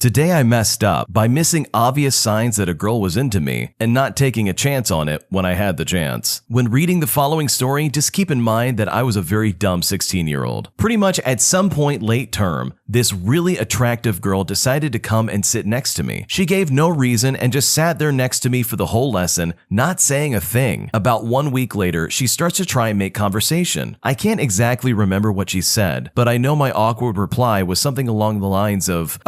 Today I messed up by missing obvious signs that a girl was into me and not taking a chance on it when I had the chance. When reading the following story, just keep in mind that I was a very dumb 16-year-old. Pretty much at some point late term, this really attractive girl decided to come and sit next to me. She gave no reason and just sat there next to me for the whole lesson, not saying a thing. About 1 week later, she starts to try and make conversation. I can't exactly remember what she said, but I know my awkward reply was something along the lines of,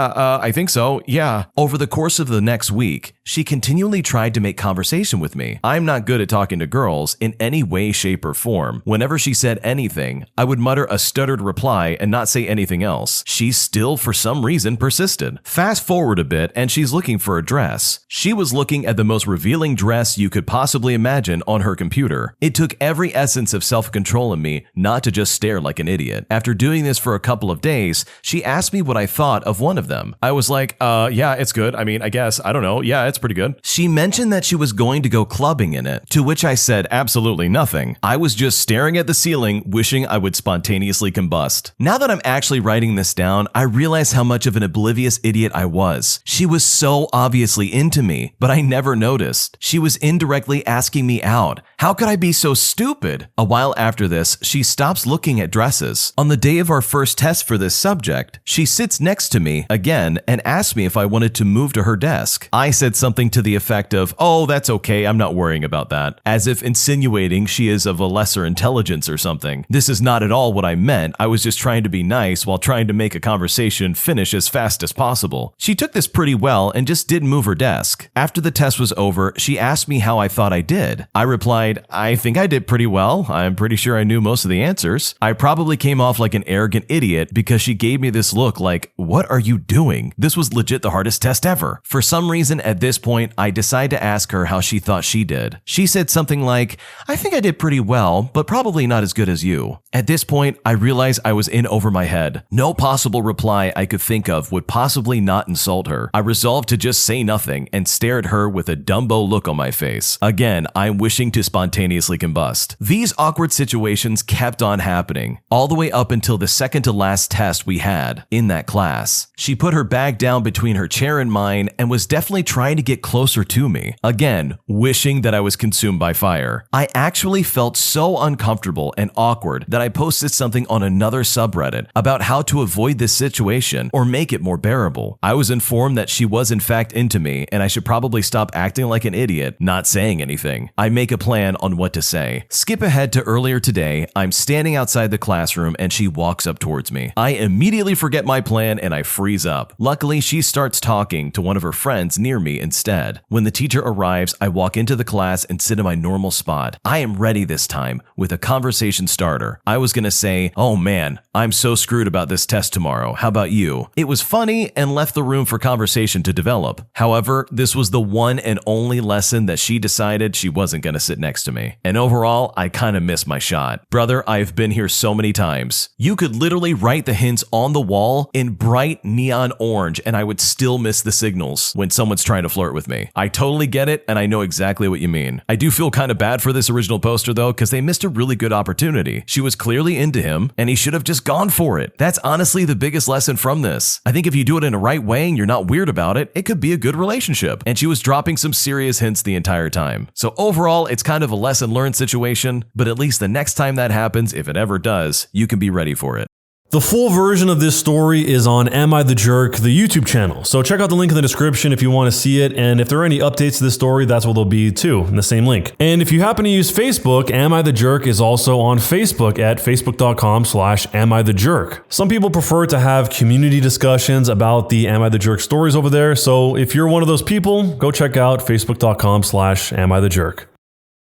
I think so, yeah. Over the course of the next week, she continually tried to make conversation with me. I'm not good at talking to girls in any way, shape, or form. Whenever she said anything, I would mutter a stuttered reply and not say anything else. She still, for some reason, persisted. Fast forward a bit, and she's looking for a dress. She was looking at the most revealing dress you could possibly imagine on her computer. It took every essence of self-control in me not to just stare like an idiot. After doing this for a couple of days, she asked me what I thought of one of them. I was like, yeah, it's good. I mean, I guess, I don't know. Yeah, it's pretty good. She mentioned that she was going to go clubbing in it, to which I said absolutely nothing. I was just staring at the ceiling, wishing I would spontaneously combust. Now that I'm actually writing this down, I realize how much of an oblivious idiot I was. She was so obviously into me, but I never noticed. She was indirectly asking me out. How could I be so stupid? A while after this, she stops looking at dresses. On the day of our first test for this subject, she sits next to me again and asked me if I wanted to move to her desk. I said something to the effect of, oh, that's okay, I'm not worrying about that, as if insinuating she is of a lesser intelligence or something. This is not at all what I meant. I was just trying to be nice while trying to make a conversation finish as fast as possible. She took this pretty well and just didn't move her desk. After the test was over, she asked me how I thought I did. I replied, I think I did pretty well. I'm pretty sure I knew most of the answers. I probably came off like an arrogant idiot because she gave me this look like, what are you doing? This was legit the hardest test ever. For some reason at this point, I decide to ask her how she thought she did. She said something like, I think I did pretty well, but probably not as good as you. At this point, I realized I was in over my head. No possible reply I could think of would possibly not insult her. I resolved to just say nothing and stare at her with a Dumbo look on my face. Again, I'm wishing to spontaneously combust. These awkward situations kept on happening, all the way up until the second to last test we had in that class. She put her bag down between her chair and mine and was definitely trying to get closer to me. Again, wishing that I was consumed by fire. I actually felt so uncomfortable and awkward that I posted something on another subreddit about how to avoid this situation or make it more bearable. I was informed that she was in fact into me and I should probably stop acting like an idiot, not saying anything. I make a plan on what to say. Skip ahead to earlier today. I'm standing outside the classroom and she walks up towards me. I immediately forget my plan and I freeze up. Luckily, she starts talking to one of her friends near me instead. When the teacher arrives, I walk into the class and sit in my normal spot. I am ready this time with a conversation starter. I was gonna say, oh man, I'm so screwed about this test tomorrow. How about you? It was funny and left the room for conversation to develop. However, this was the one and only lesson that she decided she wasn't gonna sit next to me. And overall, I kinda missed my shot. Brother, I've been here so many times. You could literally write the hints on the wall in bright neon orange and I would still miss the signals when someone's trying to flirt with me. I totally get it and I know exactly what you mean. I do feel kind of bad for this original poster though, because they missed a really good opportunity. She was clearly into him and he should have just gone for it. That's honestly the biggest lesson from this. I think if you do it in the right way and you're not weird about it, it could be a good relationship. And she was dropping some serious hints the entire time. So overall, it's kind of a lesson learned situation, but at least the next time that happens, if it ever does, you can be ready for it. The full version of this story is on Am I the Jerk, the YouTube channel. So check out the link in the description if you want to see it. And if there are any updates to this story, that's what they'll be too, in the same link. And if you happen to use Facebook, Am I the Jerk is also on Facebook at facebook.com/AmITheJerk. Some people prefer to have community discussions about the Am I the Jerk stories over there. So if you're one of those people, go check out facebook.com/AmITheJerk.